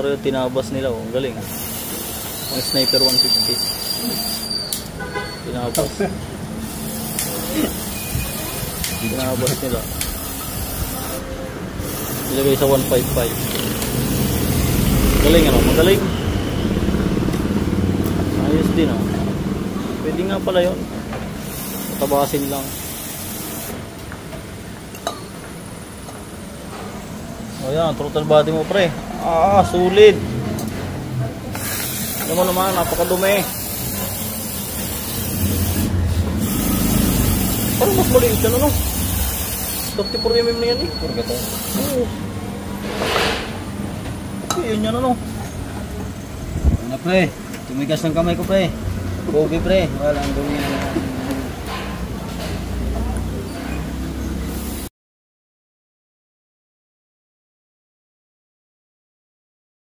Pero tinabas nila, oh. Ang galing. Ang Sniper 150. Tinabas. Tinabas nila. Ilagay sa 155. Galing ano, magaling. Ayos din oh. Pwede nga pala yun. Tabasin lang. O yan, throttle body mo pre. Sulit. Alam mo naman, napakadumi. Parang mas maliit yan ano. 34mm na yan eh. Purgato. Oo. Okay, yun yan ano. Ano pre? Tumigas ng kamay ko pre. Pogi pre. Wala ang dumi na.